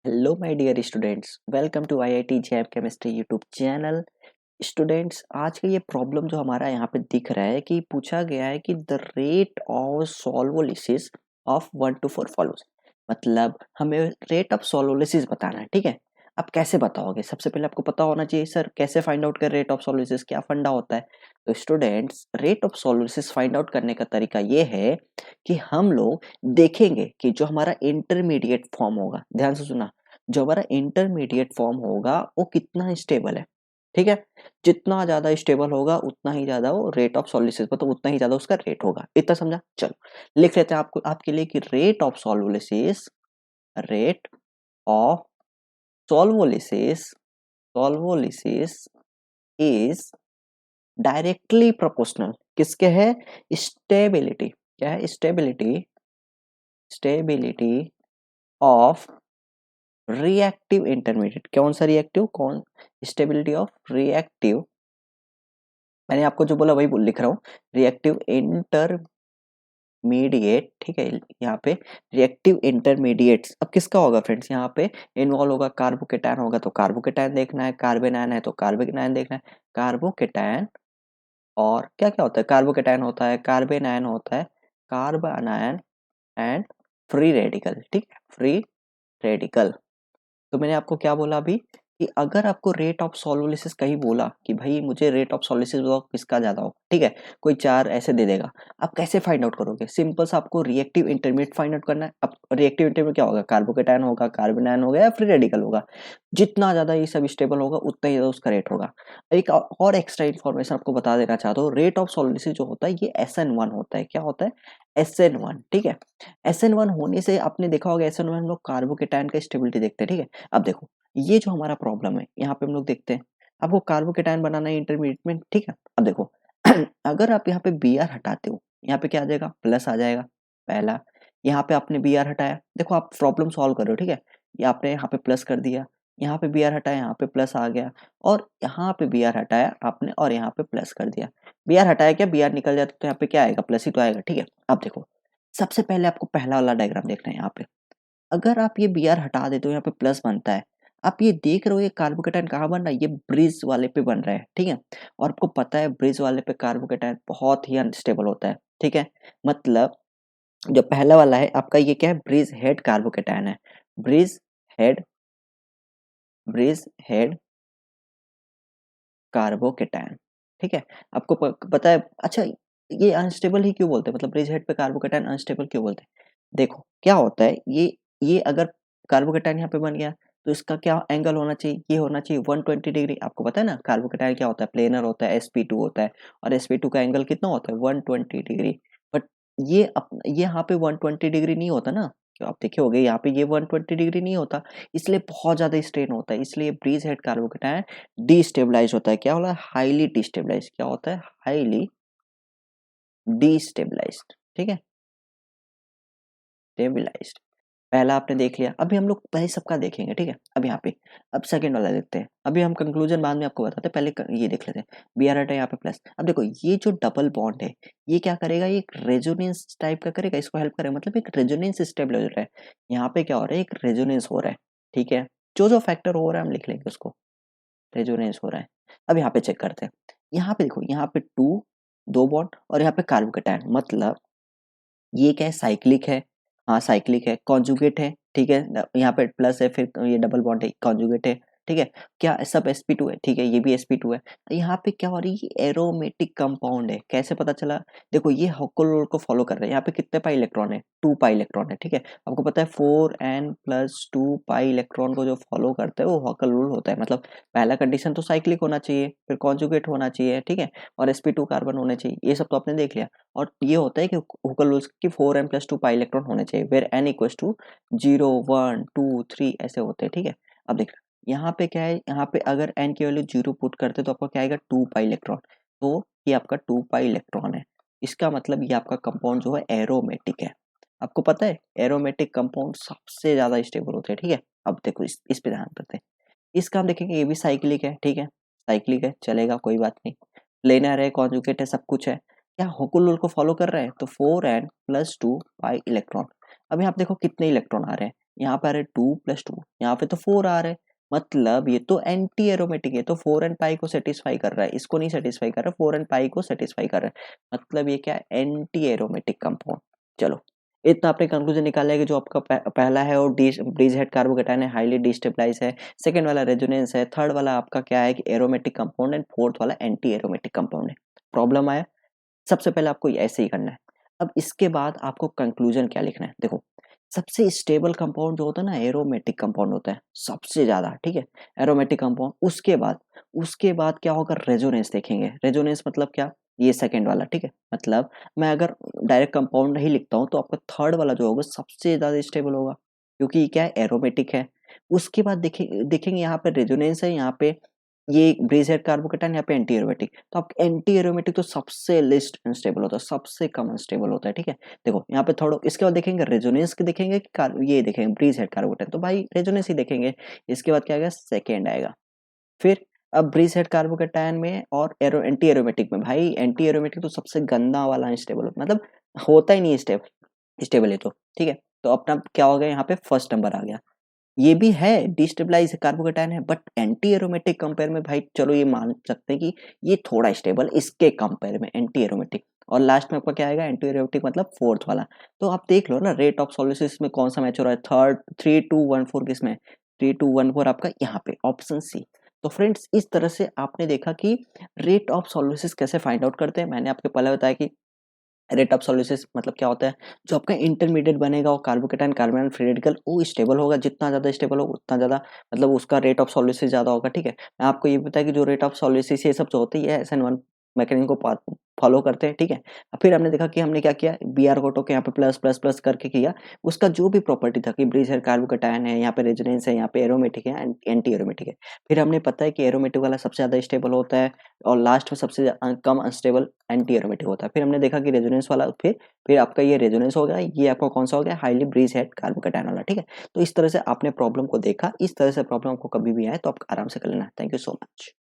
Hello my dear students, welcome to IIT JAM chemistry YouTube channel. Students, आज का ये problem जो हमारा यहाँ पे दिख रहा है कि पूछा गया है कि the rate of solvolysis of 1 to 4 follows. मतलब हमें रेट ऑफ सॉल्वोलिसिस बताना है। ठीक है, अब कैसे बताओगे? सबसे पहले आपको पता होना चाहिए सर कैसे फाइंड आउट कर रेट ऑफ सॉल्वोलिसिस, क्या फंडा होता है। तो students, rate of solvolysis find out करने का तरीका ये है कि हम लोग देखेंगे कि जो हमारा इंटरमीडिएट फॉर्म होगा, ध्यान से सुना, जो हमारा इंटरमीडिएट फॉर्म होगा वो कितना स्टेबल है। ठीक है, जितना ज्यादा स्टेबल होगा उतना ही ज्यादा वो रेट ऑफ सॉल्वोलिसिस, मतलब उतना ही ज्यादा उसका रेट होगा। इतना समझा? चलो लिख लेते हैं आपको आपके लिए कि rate of solvolysis solvolysis is directly proportional किसके है? स्टेबिलिटी। क्या है? Stability of reactive intermediate. कौन सा रिएक्टिव? कौन? स्टेबिलिटी ऑफ रिएक्टिव, मैंने आपको जो बोला वही लिख रहा हूँ, रिएक्टिव इंटरमीडिएट। ठीक है, यहाँ पे रिएक्टिव इंटरमीडिएट्स अब किसका होगा फ्रेंड्स? यहाँ पे इन्वॉल्व होगा कार्बोकेटायन होगा तो कार्बोकेटायन देखना है, कार्बेनायन है तो कार्बेनायन देखना है। कार्बोकेटायन और क्या क्या होता है? कार्बोकेटायन होता है, कार्बेनायन होता है, कार्बोनायन एंड फ्री रेडिकल। ठीक है, फ्री रेडिकल। तो मैंने आपको क्या बोला अभी कि अगर आपको रेट ऑफ सॉल्वोलिसिस कहीं बोला कि भाई मुझे रेट ऑफ सॉल्वोलिसिस किसका ज्यादा हो, ठीक है, कोई चार ऐसे दे देगा, आप कैसे फाइंड आउट करोगे? सिंपल सा आपको रिएक्टिव इंटरमीडिएट फाइंड आउट करना है। अब रिएक्टिव इंटरमीडिएट क्या होगा? कार्बोकेटायन होगा, कार्बोनायन होगा या फ्री रेडिकल होगा। जितना ज्यादा ये सब स्टेबल होगा उतना ही ज्यादा उसका रेट होगा। एक और एक्स्ट्रा इन्फॉर्मेशन आपको बता देना चाहता हूँ, रेट ऑफ सॉल्वोलिसिस जो होता है ये SN1 होता है। क्या होता है? SN1। ठीक है, SN1 होने से आपने देखा होगा, SN1 हम लोग कार्बोकेटायन का स्टेबिलिटी देखते हैं। ठीक है, अब देखो ये जो हमारा प्रॉब्लम है यहाँ पे हम लोग देखते हैं, आपको कार्बोकेटायन बनाना है इंटरमीडिएट में। ठीक है, अब देखो अगर आप यहाँ पे Br हटाते हो, यहाँ पे क्या आ जाएगा? प्लस आ जाएगा पहला। यहाँ पे आपने Br हटाया, देखो आप प्रॉब्लम सॉल्व कर रहे हो। ठीक है, ये आपने यहाँ पे प्लस कर दिया, यहाँ पे Br हटाया, यहाँ पे प्लस आ गया, और यहाँ पे Br हटाया आपने और यहाँ पे प्लस कर दिया। Br हटाया, क्या Br निकल जाता तो यहाँ पे क्या आएगा? प्लस ही तो आएगा। ठीक है, अब देखो सबसे पहले आपको पहला वाला डायग्राम देखना है। यहाँ पे अगर आप ये Br हटा देते हो, यहाँ पे प्लस बनता है। आप ये देख रहे हो ये कार्बोकेटायन कहाँ बन रहा है? ये ब्रिज वाले पे बन रहा है। ठीक है, और आपको पता है ब्रिज वाले पे कार्बोकेटायन बहुत ही अनस्टेबल होता है। ठीक है, मतलब जो पहला वाला है आपका ये क्या है? ब्रिज हेड कार्बोकेटायन है। Bridge head bridge head carbocation. ठीक है, आपको पता है। अच्छा, ये अनस्टेबल ही क्यों बोलते हैं? मतलब ब्रिज हेड पे कार्बोकेटायन अनस्टेबल क्यों बोलते हैं? देखो क्या होता है, ये अगर कार्बोकेटायन यहाँ पे बन गया तो इसका क्या एंगल होना चाहिए? ये होना चाहिए 120 डिग्री। आपको पता है ना कार्बोकेटायन क्या होता है? प्लेनर होता है, sp2 होता है, और sp2 का एंगल कितना होता है? 120 डिग्री। बट ये यहाँ पे 120 डिग्री नहीं होता ना, आप देखे होगे यहाँ पे ये 120 डिग्री नहीं होता, इसलिए बहुत ज्यादा स्ट्रेन होता है। इसलिए ब्रिज हेड कार्बोकेटायन डिस्टेबलाइज होता है। क्या होला? Highly destabilise. क्या होता है? हाईली डिस्टेबलाइज्ड। ठीक है, स्टेबलाइज्ड। पहला आपने देख लिया, अभी हम लोग पहले सबका देखेंगे। ठीक है, अब यहाँ पे अब सेकंड वाला देखते हैं। अभी हम कंक्लूजन बाद में आपको बताते हैं, पहले ये देख लेते हैं। Br है यहाँ पे प्लस। अब देखो ये जो डबल बॉन्ड है ये क्या करेगा? ये एक रेजोनेंस टाइप का करेगा, इसको हेल्प करेगा, मतलब एक रेजोनेंस स्टेबलाइज हो रहा है। यहाँ पे क्या हो रहा है? एक रेजोनेंस हो रहा है। ठीक है, जो जो फैक्टर हो रहा है हम लिख लेंगे उसको, रेजोनेंस हो रहा है। अब यहाँ पे चेक करते हैं, यहाँ पे देखो, यहाँ पे दो बॉन्ड और यहाँ पे कार्बोकेटायन, मतलब ये क्या है? साइक्लिक है। हाँ साइक्लिक है, कॉन्जुगेट है। ठीक है, यहाँ पे प्लस है, फिर ये डबल बॉन्ड है, कॉन्जुगेट है। ठीक है, क्या सब sp2 है? ठीक है, ये भी sp2 है। यहाँ पे क्या हो रही है? ये एरोमेटिक कंपाउंड है। कैसे पता चला? देखो ये हॉकल रूल को फॉलो कर रहा है। यहाँ पे कितने पाई इलेक्ट्रॉन है? 2 पाई इलेक्ट्रॉन है। ठीक है, आपको पता है 4n+2 पाई इलेक्ट्रॉन को जो फॉलो करता है वो हॉकल रूल होता है। मतलब पहला कंडीशन तो साइक्लिक होना चाहिए, फिर कॉन्जुगेट होना चाहिए। ठीक है, और sp2 कार्बन होने चाहिए। ये सब तो आपने देख लिया। और ये होता है कि हुकल रूल्स की 4n+2 पाई इलेक्ट्रॉन होने चाहिए, वेर n इक्वल टू 0 1 2 3 ऐसे होते हैं। ठीक है, अब देख यहाँ पे क्या है? यहाँ पे अगर n की वैल्यू 0 पुट करते तो आपका क्या आएगा? 2 पाई इलेक्ट्रॉन। तो ये आपका 2 पाई इलेक्ट्रॉन है। इसका मतलब ये आपका कंपाउंड जो है एरोमेटिक है। आपको पता है एरोमेटिक कंपाउंड सबसे ज्यादा स्टेबल होते हैं। ठीक है, अब देखो इस पे ध्यान करते हैं। इसका हम देखेंगे, ये भी साइक्लिक है। ठीक है, साइक्लिक है, चलेगा, कोई बात नहीं। प्लेनर है, कॉन्जुगेट है, सब कुछ है। क्या हुकुल रूल को फॉलो कर रहे हैं? तो 4n+2 पाई इलेक्ट्रॉन। अब यहाँ पे देखो कितने इलेक्ट्रॉन आ रहे हैं, यहाँ पे आ रहे 2 + 2, यहाँ पे तो 4 आ रहे हैं, मतलब ये तो एंटी एरोमेटिक है, तो 4 एंड पाई को सेटिस्फाई कर रहा है, इसको नहीं सेटिस्फाई कर रहा, 4 एंड पाई को सेटिस्फाई कर रहा है, मतलब ये क्या है, एंटी एरोमेटिक कंपाउंड। चलो, इतना आपने कंक्लूजन निकाला है कि जो आपका पहला है वो ब्रिज हेड कार्बोकेटायन है, हाईली डिस्टेबलाइज है, सेकंड वाला रेजोनेंस है, थर्ड वाला आपका क्या है कि एरोमेटिक कंपाउंड एंड फोर्थ वाला एंटी एरोमेटिक कंपाउंड है। प्रॉब्लम आया, सबसे पहले आपको ऐसे ही करना है। अब इसके बाद आपको कंक्लूजन क्या लिखना है, देखो सबसे स्टेबल कंपाउंड जो होता है ना एरोमेटिक कंपाउंड होता है सबसे ज्यादा, ठीक है, एरोमेटिक कंपाउंड। उसके बाद क्या होगा, रेजोनेंस देखेंगे। रेजोनेंस मतलब क्या, ये सेकंड वाला, ठीक है, मतलब मैं अगर डायरेक्ट कंपाउंड नहीं लिखता हूँ तो आपका थर्ड वाला जो होगा सबसे ज्यादा स्टेबल होगा, क्योंकि ये क्या है, एरोमेटिक है। उसके बाद देखेंगे यहाँ पे रेजोनेंस है, यहाँ पे ये ब्रिज हेड कार्बोकेटायन, यहाँ पे एंटी एरोमेटिक, तो आप एंटी एरोमेटिक तो सबसे लिस्ट अनस्टेबल होता है, सबसे कम अनस्टेबल होता है, ठीक है। देखो यहाँ पे थोड़ा, इसके बाद देखेंगे रेजोनेंस के, देखेंगे कि ये देखेंगे ब्रिज हेड कार्बोकेटायन, तो भाई रेजोनेंस ही देखेंगे। इसके बाद क्या आएगा, सेकेंड आएगा। फिर अब ब्रिज हेड कार्बोकेटायन में और एंटी एरोमेटिक में, भाई एंटी एरोमेटिक तो सबसे गंदा वाला अनस्टेबल, मतलब होता ही नहीं स्टेबल, स्टेबल है तो, ठीक है। तो अपना क्या हो गया, यहाँ पे फर्स्ट नंबर आ गया। ये भी है डिस्टेबलाइज कार्बोकेटायन है, बट एंटी एरोमेटिक कंपेयर में भाई चलो ये मान सकते हैं कि ये थोड़ा स्टेबल इसके कंपेयर में, एंटी एरोमेटिक। और लास्ट में आपका क्या आएगा, एंटी एरोमेटिक मतलब फोर्थ वाला। तो आप देख लो ना रेट ऑफ सॉल्यूसिस में कौन सा मैच हो रहा है, थर्ड 3 2 1 4 किसमें, 3 2 1 4 आपका यहाँ पे ऑप्शन सी। तो फ्रेंड्स इस तरह से आपने देखा कि रेट ऑफ सॉल्यूसिस कैसे फाइंड आउट करते हैं। मैंने आपको पहले बताया कि रेट ऑफ सॉल्यूसिस मतलब क्या होता है, जो आपका इंटरमीडिएट बनेगा वो कार्बोकेटायन कार्बोनाइल फ्री रेडिकल वो स्टेबल होगा, जितना ज़्यादा स्टेबल होगा उतना ज़्यादा मतलब उसका रेट ऑफ सॉल्यूसिस ज़्यादा होगा, ठीक है। मैं आपको ये बताया कि जो रेट ऑफ सॉल्यूसिस ये सब जो होते हैं ये SN1 मैकेनिज्म को फॉलो करते हैं, ठीक है। फिर हमने देखा कि हमने क्या किया, Br को यहाँ पे प्लस प्लस प्लस करके किया, उसका जो भी प्रॉपर्टी था कि ब्रिज है कार्बोकेटायन है, यहाँ पे रेजोनेंस है, यहाँ पे एरोमेटिक है, एंटी एरोमेटिक है। फिर हमने पता है कि एरोमेटिक वाला सबसे ज़्यादा स्टेबल होता है और लास्ट में सबसे कम अनस्टेबल एंटी एरोमेटिक होता है। फिर हमने देखा कि रेजोनेंस वाला, फिर आपका ये रेजोनेंस हो गया, ये आपका कौन सा हो गया, हाईली ब्रिज हेड कार्बोकेटायन वाला, ठीक है। तो इस तरह से आपने प्रॉब्लम को देखा, इस तरह से प्रॉब्लम को कभी भी आए तो आप आराम से कर लेना। Thank you so much.